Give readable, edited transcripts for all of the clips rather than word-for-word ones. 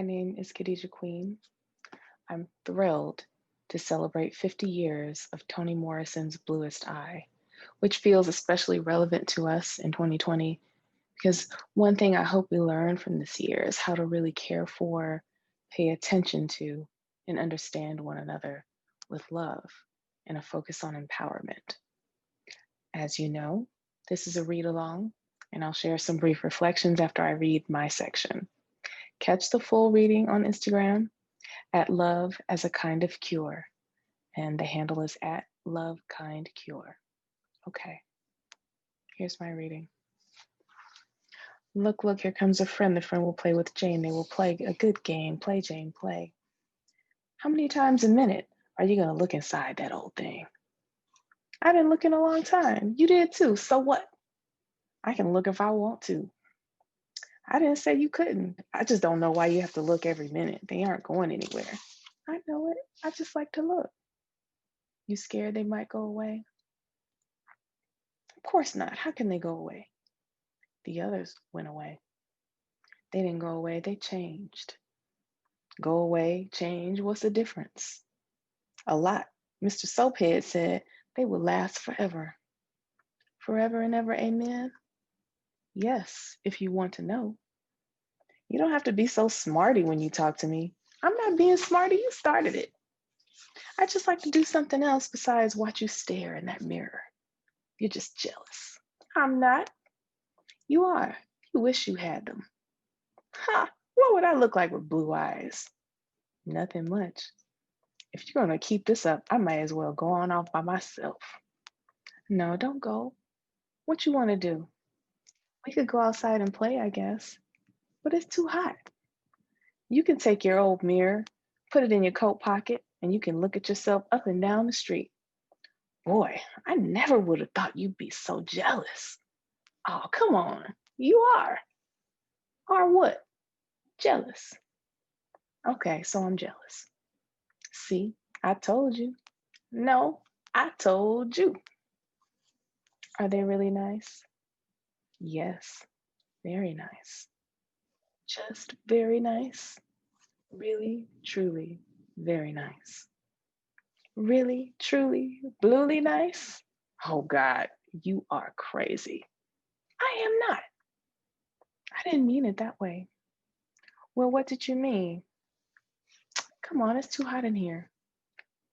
My name is Khadija Queen. I'm thrilled to celebrate 50 years of Toni Morrison's Bluest Eye, which feels especially relevant to us in 2020 because one thing I hope we learn from this year is how to really care for, pay attention to, and understand one another with love and a focus on empowerment. As you know, this is a read along, and I'll share some brief reflections after I read my section. Catch the full reading on Instagram at Love as a Kind of Cure, and the handle is at Love Kind Cure. Okay, here's my reading. Look, look, here comes a friend. The friend will play with Jane. They will play a good game. Play, Jane, play. How many times a minute are you gonna look inside that old thing? I didn't look in a long time. You did too, so what? I can look if I want to. I didn't say you couldn't. I just don't know why you have to look every minute. They aren't going anywhere. I know it. I just like to look. You scared they might go away? Of course not. How can they go away? The others went away. They didn't go away, they changed. Go away, change, what's the difference? A lot. Mr. Soaphead said they will last forever. Forever and ever, amen? Yes, if you want to know. You don't have to be so smarty when you talk to me. I'm not being smarty, you started it. I just like to do something else besides watch you stare in that mirror. You're just jealous. I'm not. You are. You wish you had them. Ha! What would I look like with blue eyes? Nothing much. If you're gonna keep this up, I might as well go on off by myself. No, don't go. What you wanna do? We could go outside and play, I guess. But it's too hot. You can take your old mirror, put it in your coat pocket, and you can look at yourself up and down the street. Boy, I never would have thought you'd be so jealous. Oh, come on. You are. Are what? Jealous. Okay, so I'm jealous. See, I told you. No, I told you. Are they really nice? Yes, very nice. Just very nice. Really, truly, very nice. Really, truly, bluely nice? Oh God, you are crazy. I am not. I didn't mean it that way. Well, what did you mean? Come on, it's too hot in here.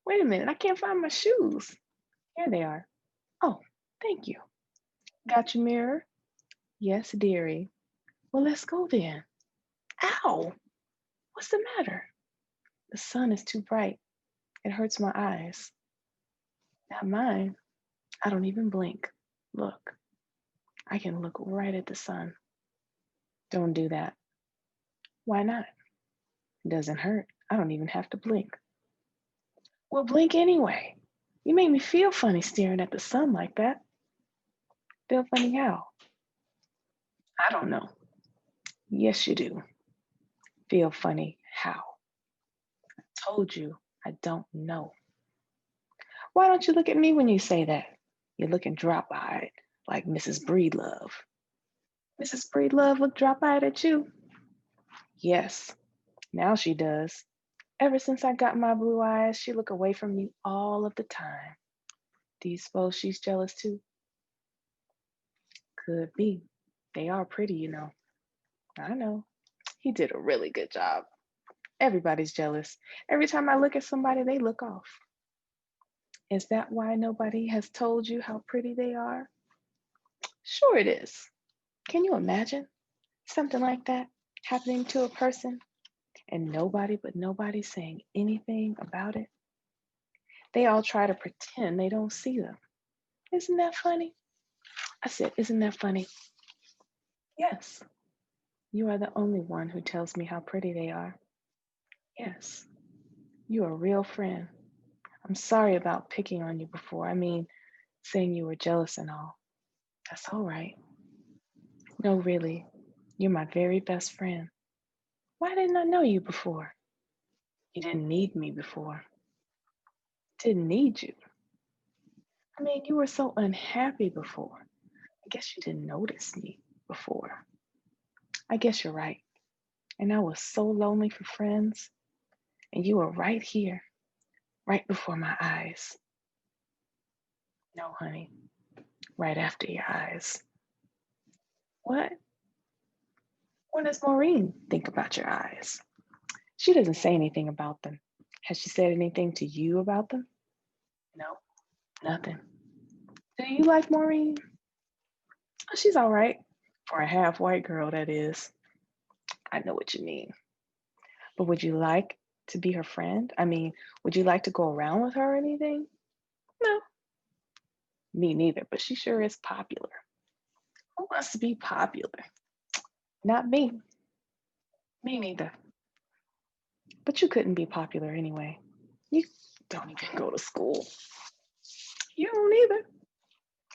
Wait a minute, I can't find my shoes. Here they are. Oh, thank you. Got your mirror? Yes, dearie. Well, let's go then. Ow! What's the matter? The sun is too bright. It hurts my eyes. Not mine. I don't even blink. Look, I can look right at the sun. Don't do that. Why not? It doesn't hurt. I don't even have to blink. Well, blink anyway. You make me feel funny staring at the sun like that. Feel funny how? I don't know. Yes, you do. Feel funny how? I told you I don't know. Why don't you look at me when you say that? You're looking drop-eyed like Mrs. Breedlove. Mrs. Breedlove look drop-eyed at you? Yes, now she does. Ever since I got my blue eyes, she look away from me all of the time. Do you suppose she's jealous too? Could be. They are pretty, you know. I know. He did a really good job. Everybody's jealous. Every time I look at somebody, they look off. Is that why nobody has told you how pretty they are? Sure it is. Can you imagine something like that happening to a person and nobody saying anything about it? They all try to pretend they don't see them. Isn't that funny? I said, isn't that funny? Yes. You are the only one who tells me how pretty they are. Yes. You are a real friend. I'm sorry about picking on you before. I mean, saying you were jealous and all. That's all right. No, really. You're my very best friend. Why didn't I know you before? You didn't need me before. Didn't need you. I mean, you were so unhappy before. I guess you didn't notice me before. I guess you're right. and I was so lonely for friends, and you were right here, right before my eyes. No, honey, right after your eyes. What? What does Maureen think about your eyes? She doesn't say anything about them. Has she said anything to you about them? No, nothing. Do you like Maureen? Oh, she's all right. For a half white girl, that is. I know what you mean. But would you like to be her friend? I mean, would you like to go around with her or anything? No, me neither, but she sure is popular. Who wants to be popular? Not me. Me neither. But you couldn't be popular anyway. You don't even go to school. You don't either.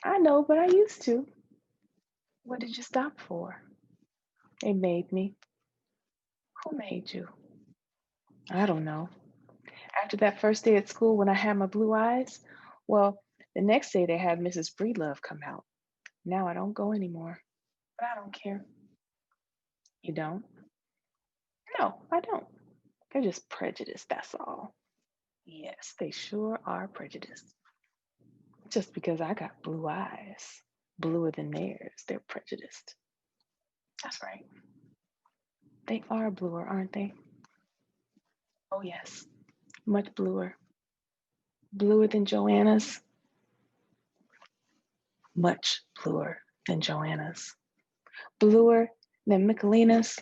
I know, but I used to. What did you stop for? They made me. Who made you? I don't know. After that first day at school when I had my blue eyes, well, the next day they had Mrs. Breedlove come out. Now I don't go anymore. But I don't care. You don't? No, I don't. They're just prejudiced, that's all. Yes, they sure are prejudiced. Just because I got blue eyes, bluer than theirs, they're prejudiced. That's right. They are bluer, aren't they? Oh, yes, much bluer. Bluer than Joanna's. Much bluer than Joanna's. Bluer than Michelina's.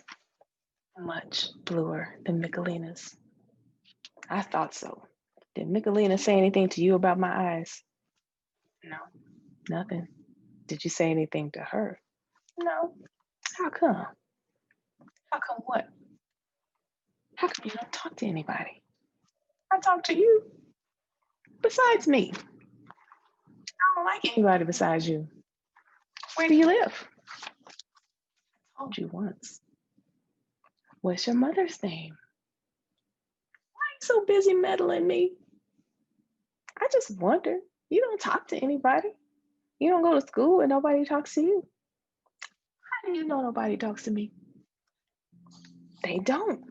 Much bluer than Michelina's. I thought so. Did Michelina say anything to you about my eyes? No, nothing. Did you say anything to her? No. How come? How come what? How come you don't talk to anybody? I talk to you. Besides me. I don't like anybody besides you. Where do you live? I told you once. What's your mother's name? Why are you so busy meddling me? I just wonder. You don't talk to anybody. You don't go to school and nobody talks to you. How do you know nobody talks to me? They don't.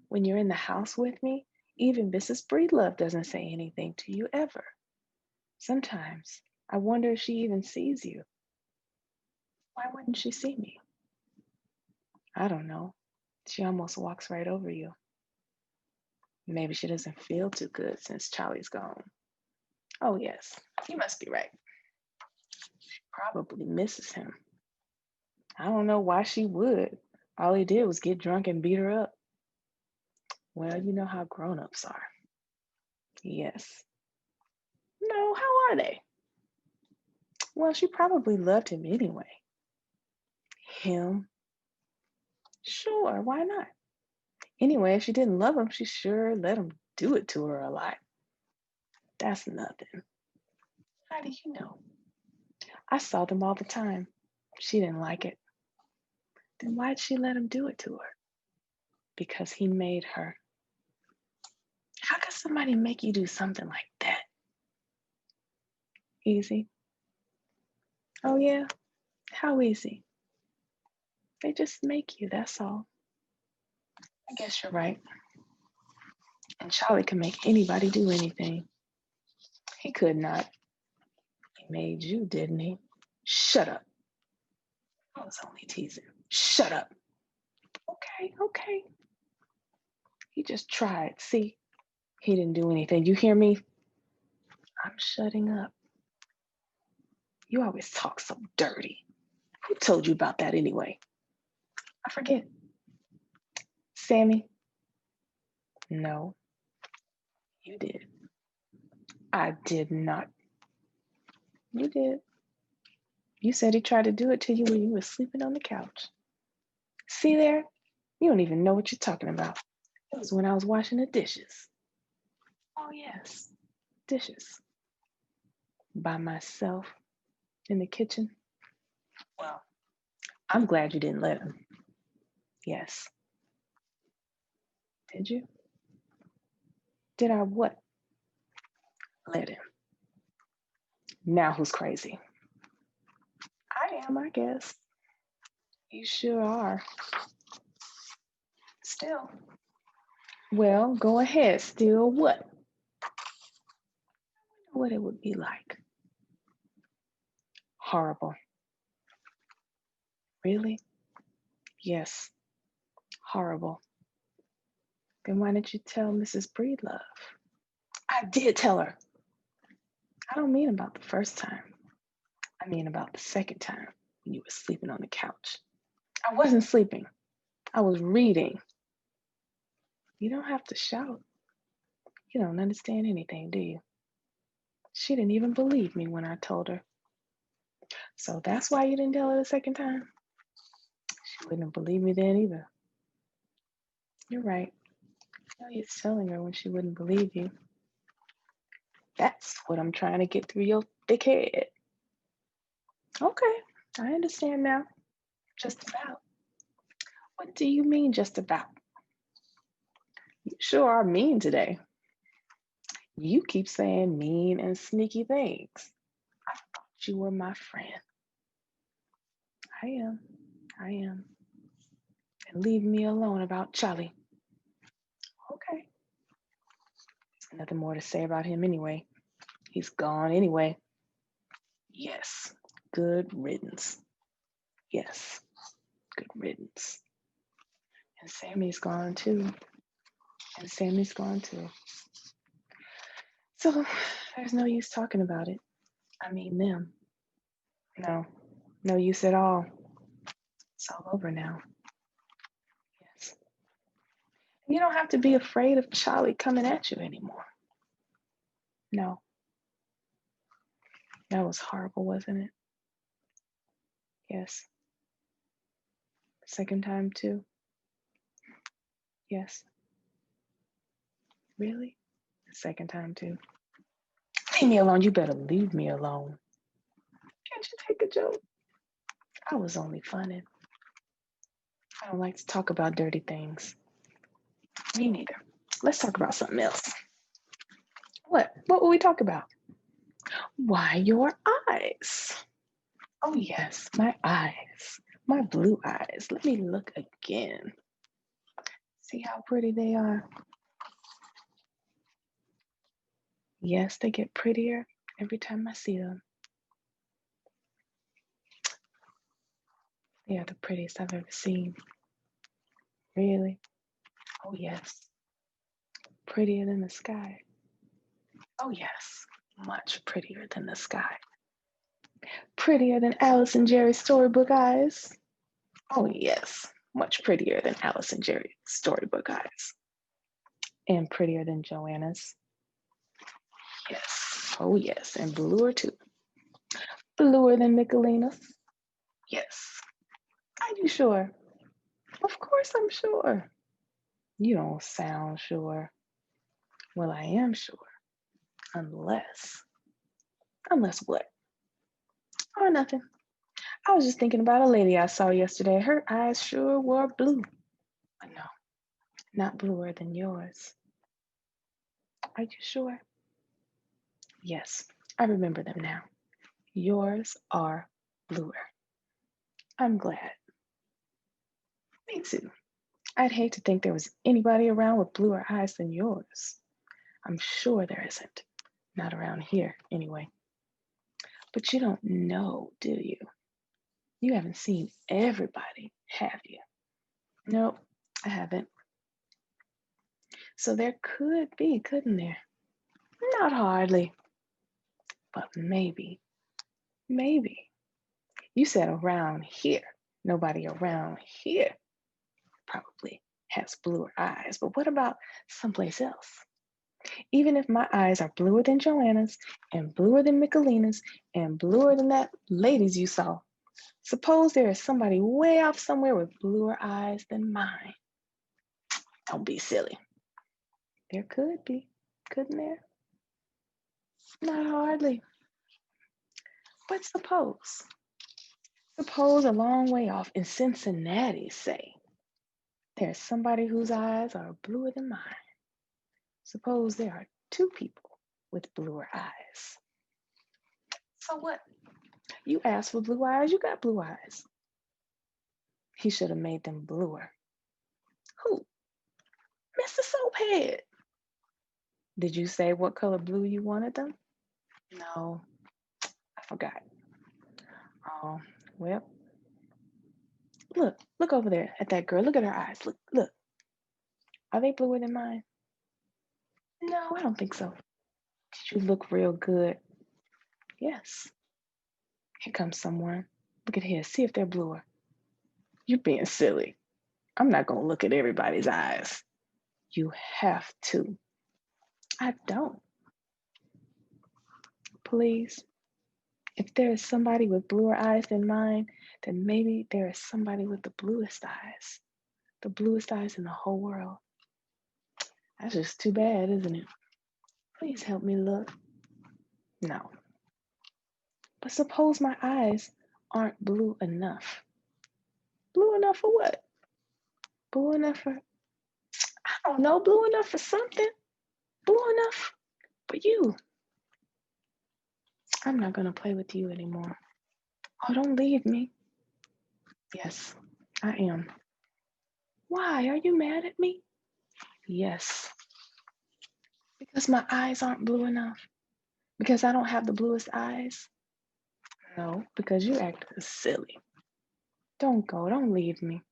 When you're in the house with me, even Mrs. Breedlove doesn't say anything to you ever. Sometimes I wonder if she even sees you. Why wouldn't she see me? I don't know. She almost walks right over you. Maybe she doesn't feel too good since Charlie's gone. Oh, yes, you must be right. She probably misses him. I don't know why she would. All he did was get drunk and beat her up. Well, you know how grown-ups are. Yes. No, how are they? Well, she probably loved him anyway. Him? Sure, why not? Anyway, if she didn't love him, she sure let him do it to her a lot. That's nothing. How do you know? I saw them all the time. She didn't like it. Then why'd she let him do it to her? Because he made her. How could somebody make you do something like that? Easy. Oh, yeah? How easy? They just make you, that's all. I guess you're right. And Charlie can make anybody do anything. He could not. He made you, didn't he? Shut up. I was only teasing. Shut up. Okay, okay. He just tried. See, he didn't do anything. You hear me? I'm shutting up. You always talk so dirty. Who told you about that anyway? I forget. Sammy? No, you did. I did not. You did. You said he tried to do it to you when you were sleeping on the couch. See there? You don't even know what you're talking about. It was when I was washing the dishes. Oh, yes, dishes. By myself in the kitchen. Well, I'm glad you didn't let him. Yes. Did you? Did I what? Let him. Now who's crazy? I am, I guess. You sure are. Still. Well, go ahead. Still what? What it would be like. Horrible. Really? Yes. Horrible. Then why didn't you tell Mrs. Breedlove? I did tell her. I don't mean about the first time. I mean about the second time when you were sleeping on the couch. I wasn't sleeping. I was reading. You don't have to shout. You don't understand anything, do you? She didn't even believe me when I told her. So that's why you didn't tell her the second time? She wouldn't have believed me then either. You're right. No use telling her when she wouldn't believe you. That's what I'm trying to get through your thick head. Okay, I understand now. Just about. What do you mean, just about? You sure are mean today. You keep saying mean and sneaky things. I thought you were my friend. I am. I am. And leave me alone about Charlie. Okay. There's nothing more to say about him anyway. He's gone anyway. Yes. Good riddance. Yes. Good riddance. And Sammy's gone too. And Sammy's gone too. So there's no use talking about it. I mean them. No. No use at all. It's all over now. Yes. You don't have to be afraid of Charlie coming at you anymore. No. That was horrible, wasn't it? Yes. Second time too? Yes. Really? Second time too? Leave me alone. You better leave me alone. Can't you take a joke? I was only funning. I don't like to talk about dirty things. Me neither. Let's talk about something else. What? What will we talk about? Why, your eyes. Oh, yes, my eyes. My blue eyes. Let me look again. See how pretty they are? Yes, they get prettier every time I see them. They are the prettiest I've ever seen. Really? Oh, yes. Prettier than the sky. Oh, yes. Much prettier than the sky. Prettier than Alice and Jerry's storybook eyes. Oh, yes. Much prettier than Alice and Jerry's storybook eyes. And prettier than Joanna's. Yes. Oh, yes. And bluer, too. Bluer than Michelina's. Yes. Are you sure? Of course I'm sure. You don't sound sure. Well, I am sure. Unless what? Or nothing. I was just thinking about a lady I saw yesterday. Her eyes sure were blue. But no, not bluer than yours. Are you sure? Yes, I remember them now. Yours are bluer. I'm glad. Me too. I'd hate to think there was anybody around with bluer eyes than yours. I'm sure there isn't. Not around here, anyway. But you don't know, do you? You haven't seen everybody, have you? Nope, I haven't. So there could be, couldn't there? Not hardly, but maybe. Maybe. You said around here. Nobody around here probably has bluer eyes. But what about someplace else? Even if my eyes are bluer than Joanna's and bluer than Michelina's and bluer than that lady's you saw, suppose there is somebody way off somewhere with bluer eyes than mine. Don't be silly. There could be, couldn't there? Not hardly. But suppose a long way off in Cincinnati, say, there's somebody whose eyes are bluer than mine. Suppose there are two people with bluer eyes. So what? You asked for blue eyes, you got blue eyes. He should have made them bluer. Who? Mr. Soaphead. Did you say what color blue you wanted them? No, I forgot. Oh, well, look over there at that girl. Look at her eyes. Look. Are they bluer than mine? No, I don't think so. Did you look real good? Yes. Here comes someone. Look at his. See if they're bluer. You're being silly. I'm not going to look at everybody's eyes. You have to. I don't. Please. If there is somebody with bluer eyes than mine, then maybe there is somebody with the bluest eyes. The bluest eyes in the whole world. That's just too bad, isn't it? Please help me look. No. But suppose my eyes aren't blue enough. Blue enough for what? Blue enough for, I don't know, blue enough for something. Blue enough for you. I'm not going to play with you anymore. Oh, don't leave me. Yes, I am. Why? Are you mad at me? Yes. Because my eyes aren't blue enough. Because I don't have the bluest eyes. No, because you act silly. Don't go. Don't leave me.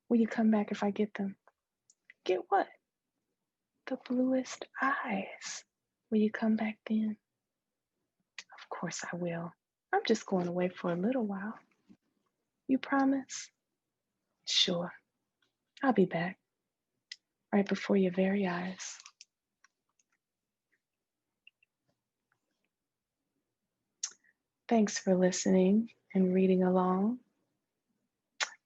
Will you come back if I get them? Get what? The bluest eyes. Will you come back then? Of course I will. I'm just going away for a little while. You promise? Sure. I'll be back. Right before your very eyes. Thanks for listening and reading along.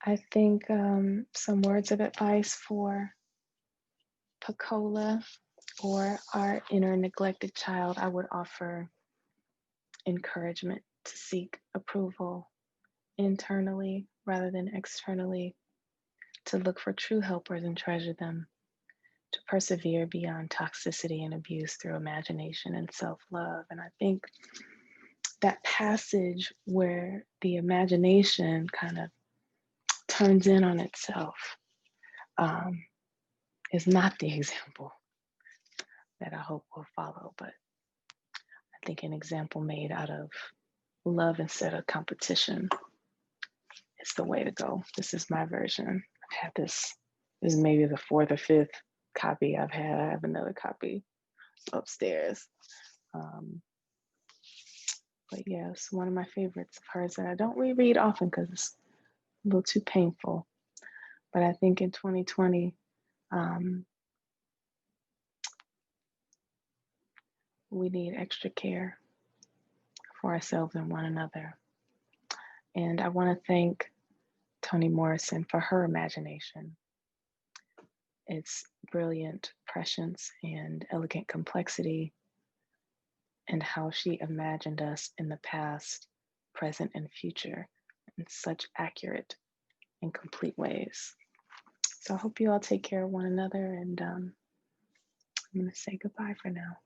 I think some words of advice for Pacola or our inner neglected child, I would offer encouragement to seek approval internally rather than externally, to look for true helpers and treasure them, to persevere beyond toxicity and abuse through imagination and self-love. And I think that passage where the imagination kind of turns in on itself is not the example that I hope will follow, but I think an example made out of love instead of competition is the way to go. This is my version. I've had this is maybe the fourth or fifth copy I've had. I have another copy upstairs. But yeah, it's one of my favorites of hers that I don't reread often because it's a little too painful. But I think in 2020, we need extra care for ourselves and one another. And I want to thank Toni Morrison for her imagination. Its brilliant prescience and elegant complexity, and how she imagined us in the past, present, and future in such accurate and complete ways. So I hope you all take care of one another, and I'm going to say goodbye for now.